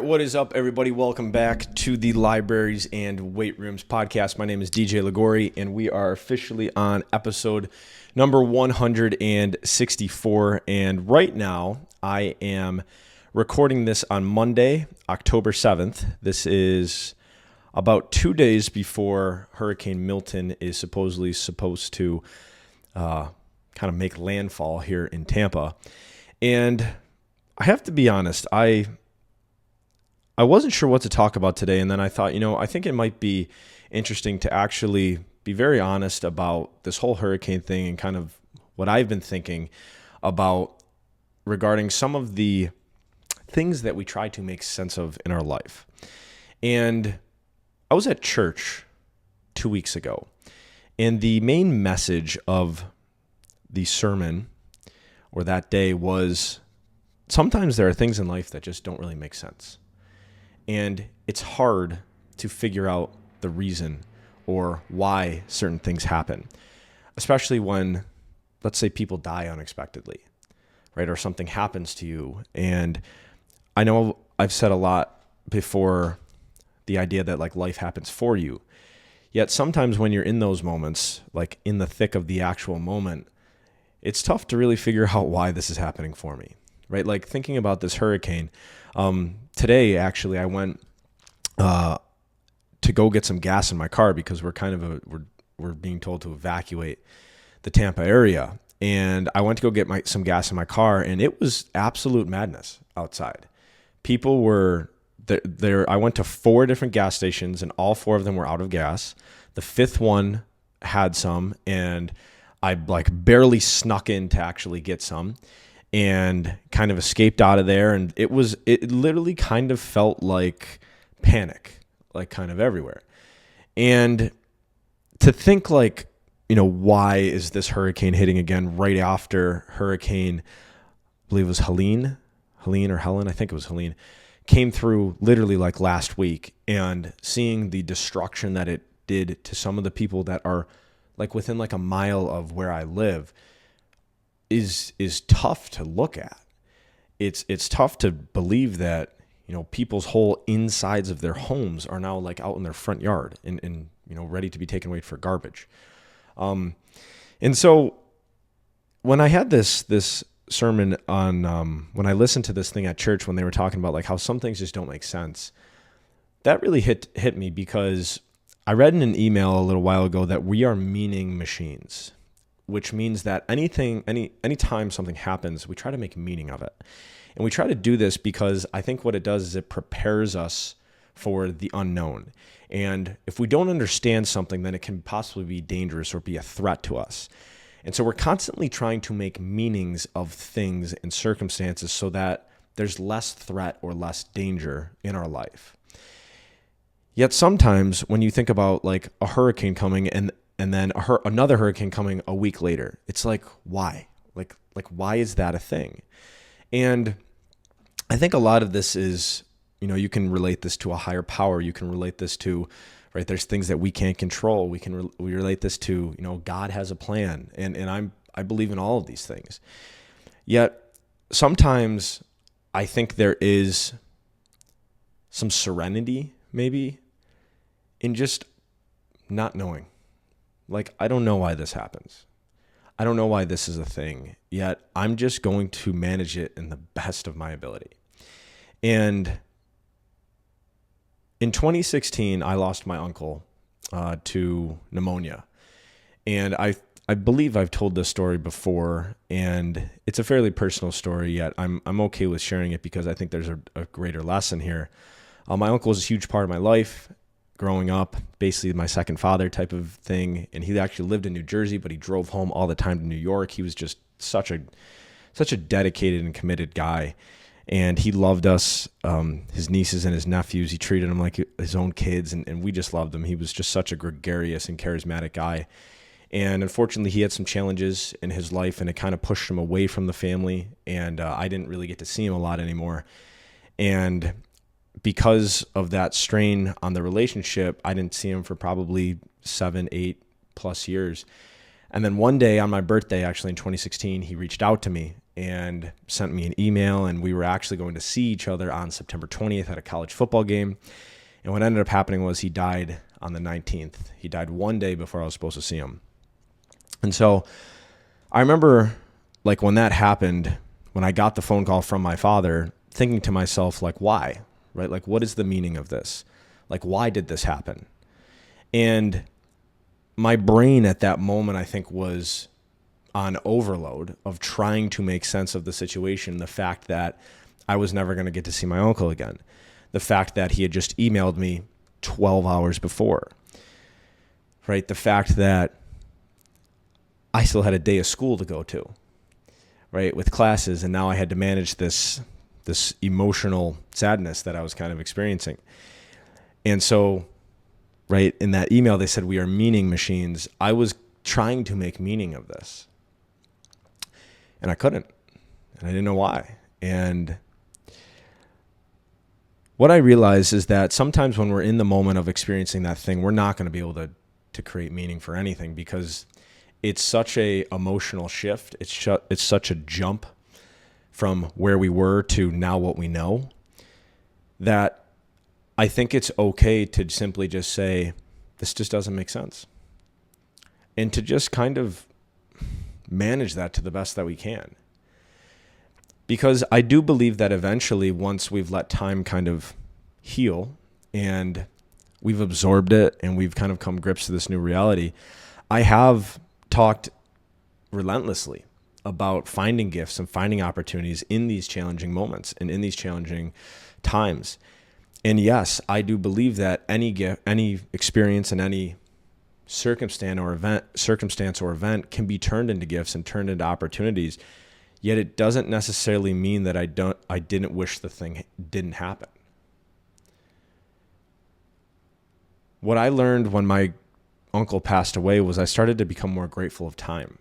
What is up, everybody? Welcome back to the Libraries and Weight Rooms podcast. My name is DJ Ligori, and we are officially on episode number 164. And right now, I am recording this on Monday, October 7th. This is about 2 days before Hurricane Milton is supposed to kind of make landfall here in Tampa. And I have to be honest, I wasn't sure what to talk about today, and then I thought, I think it might be interesting to actually be very honest about this whole hurricane thing and kind of what I've been thinking about regarding some of the things that we try to make sense of in our life. And I was at church 2 weeks ago, and the main message of the sermon or that day was sometimes there are things in life that just don't really make sense. And it's hard to figure out the reason or why certain things happen, especially when, let's say, people die unexpectedly, right? Or something happens to you. And I know I've said a lot before the idea that like life happens for you. Yet sometimes when you're in those moments, like in the thick of the actual moment, it's tough to really figure out why this is happening for me, right? Like thinking about this hurricane. Today, actually, I went to go get some gas in my car because we're being told to evacuate the Tampa area. And I went to go get some gas in my car, and it was absolute madness outside. People were there. I went to 4 different gas stations, and all 4 of them were out of gas. The 5th one had some, and I barely snuck in to actually get some, and kind of escaped out of there. And it literally kind of felt like panic, like kind of everywhere. And to think why is this hurricane hitting again right after Hurricane, I believe it was Helene or Helen, I think it was Helene, came through literally like last week, and seeing the destruction that it did to some of the people that are like within like a mile of where I live is tough to look at. It's tough to believe that, people's whole insides of their homes are now like out in their front yard and ready to be taken away for garbage. And so when I had this sermon on, when I listened to this thing at church, when they were talking about like how some things just don't make sense, that really hit me, because I read in an email a little while ago that we are meaning machines, which means that anytime something happens, we try to make meaning of it. And we try to do this because I think what it does is it prepares us for the unknown. And if we don't understand something, then it can possibly be dangerous or be a threat to us. And so we're constantly trying to make meanings of things and circumstances so that there's less threat or less danger in our life. Yet sometimes when you think about like a hurricane coming and then another hurricane coming a week later, it's like, why? Like why is that a thing? And I think a lot of this is, you can relate this to a higher power. You can relate this to, right, there's things that we can't control. We relate this to, God has a plan. And I believe in all of these things. Yet sometimes I think there is some serenity maybe in just not knowing. Like, I don't know why this happens. I don't know why this is a thing, yet I'm just going to manage it in the best of my ability. And in 2016, I lost my uncle to pneumonia. And I believe I've told this story before, and it's a fairly personal story, yet I'm okay with sharing it because I think there's a greater lesson here. My uncle was a huge part of my life growing up, basically my second father type of thing. And he actually lived in New Jersey, but he drove home all the time to New York. He was just such a dedicated and committed guy. And he loved us, his nieces and his nephews. He treated them like his own kids, and we just loved him. He was just such a gregarious and charismatic guy. And unfortunately, he had some challenges in his life, and it kind of pushed him away from the family. And I didn't really get to see him a lot anymore. And because of that strain on the relationship, I didn't see him for probably 7, 8+ years. And then one day on my birthday, actually in 2016, he reached out to me and sent me an email, and we were actually going to see each other on September 20th at a college football game. And what ended up happening was he died on the 19th. He died one day before I was supposed to see him. And so I remember, like, when that happened, when I got the phone call from my father, thinking to myself, like, why, right? Like, what is the meaning of this? Like, why did this happen? And my brain at that moment, I think, was on overload of trying to make sense of the situation. The fact that I was never going to get to see my uncle again. The fact that he had just emailed me 12 hours before, right? The fact that I still had a day of school to go to, right, with classes, and now I had to manage this emotional sadness that I was kind of experiencing. And so, right, in that email, they said, we are meaning machines. I was trying to make meaning of this, and I couldn't, and I didn't know why. And what I realized is that sometimes when we're in the moment of experiencing that thing, we're not going to be able to create meaning for anything, because it's such a emotional shift. It's such a jump from where we were to now what we know, that I think it's okay to simply just say, this just doesn't make sense. And to just kind of manage that to the best that we can. Because I do believe that eventually, once we've let time kind of heal and we've absorbed it and we've kind of come grips to this new reality, I have talked relentlessly about finding gifts and finding opportunities in these challenging moments and in these challenging times. And yes, I do believe that any gift, any experience, and any circumstance or event can be turned into gifts and turned into opportunities. Yet it doesn't necessarily mean that I didn't wish the thing didn't happen. What I learned when my uncle passed away was I started to become more grateful of time.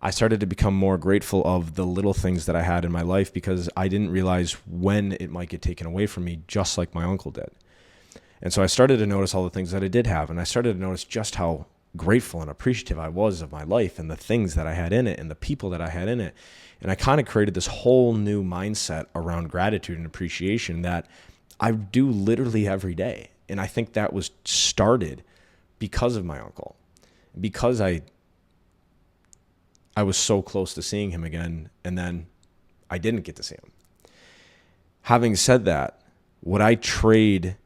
I started to become more grateful of the little things that I had in my life, because I didn't realize when it might get taken away from me, just like my uncle did. And so I started to notice all the things that I did have, and I started to notice just how grateful and appreciative I was of my life and the things that I had in it and the people that I had in it. And I kind of created this whole new mindset around gratitude and appreciation that I do literally every day. And I think that was started because of my uncle, because I was so close to seeing him again, and then I didn't get to see him. Having said that, would I trade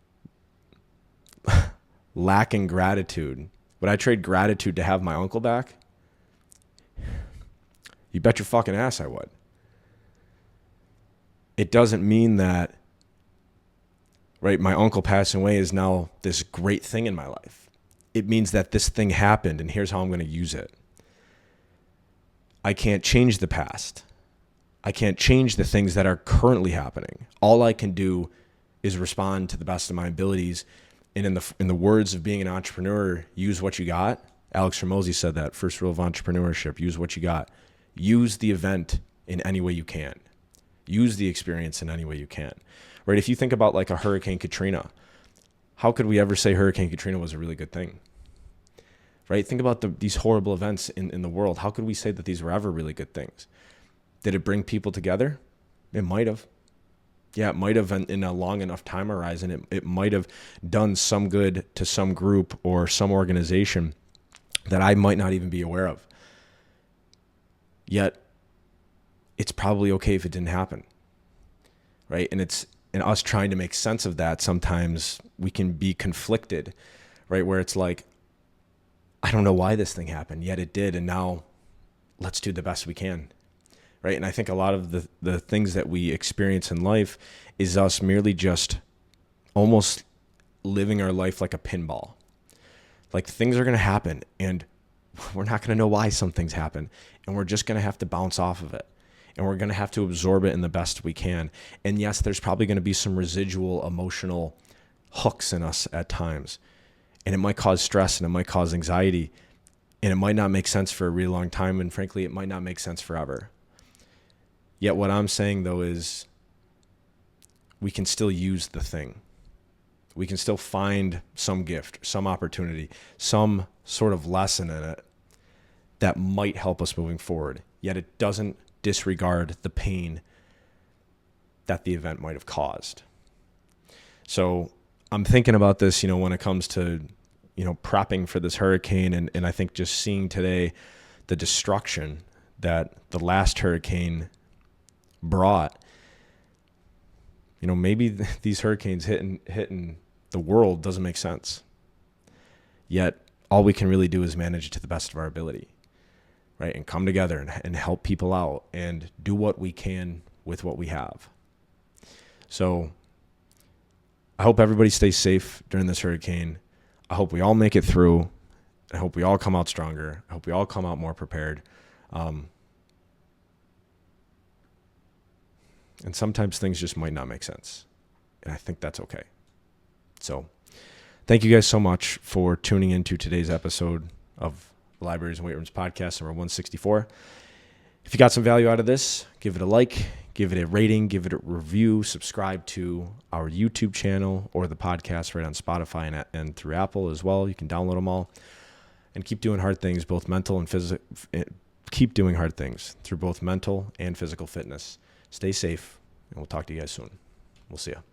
lacking gratitude? Would I trade gratitude to have my uncle back? You bet your fucking ass I would. It doesn't mean that, right, my uncle passing away is now this great thing in my life. It means that this thing happened, and here's how I'm going to use it. I can't change the past. I can't change the things that are currently happening. All I can do is respond to the best of my abilities. And in the words of being an entrepreneur, use what you got. Alex Hormozi said that, first rule of entrepreneurship, use what you got. Use the event in any way you can. Use the experience in any way you can. Right? If you think about like a Hurricane Katrina, how could we ever say Hurricane Katrina was a really good thing? Right? Think about these horrible events in the world. How could we say that these were ever really good things? Did it bring people together? It might have. Yeah, it might have in a long enough time horizon. It might have done some good to some group or some organization that I might not even be aware of. Yet, it's probably okay if it didn't happen. Right? And us trying to make sense of that, sometimes we can be conflicted, right? Where it's like, I don't know why this thing happened, yet it did, and now let's do the best we can, right? And I think a lot of the things that we experience in life is us merely just almost living our life like a pinball. Like, things are going to happen, and we're not going to know why some things happen, and we're just going to have to bounce off of it, and we're going to have to absorb it in the best we can. And yes, there's probably going to be some residual emotional hooks in us at times. And it might cause stress, and it might cause anxiety, and it might not make sense for a really long time, and frankly, it might not make sense forever. Yet what I'm saying, though, is we can still use the thing. We can still find some gift, some opportunity, some sort of lesson in it that might help us moving forward. Yet it doesn't disregard the pain that the event might have caused. So I'm thinking about this, when it comes to, prepping for this hurricane. And I think just seeing today the destruction that the last hurricane brought, maybe these hurricanes hitting the world doesn't make sense. Yet all we can really do is manage it to the best of our ability, right? And come together and help people out and do what we can with what we have. So I hope everybody stays safe during this hurricane. I hope we all make it through. I hope we all come out stronger. I hope we all come out more prepared. And sometimes things just might not make sense. And I think that's okay. So thank you guys so much for tuning into today's episode of the Libraries and Weight Rooms podcast, number 164. If you got some value out of this, give it a like, give it a rating, give it a review, subscribe to our YouTube channel or the podcast right on Spotify and through Apple as well. You can download them all and keep doing hard things, both mental and physical. Keep doing hard things through both mental and physical fitness. Stay safe, and we'll talk to you guys soon. We'll see you.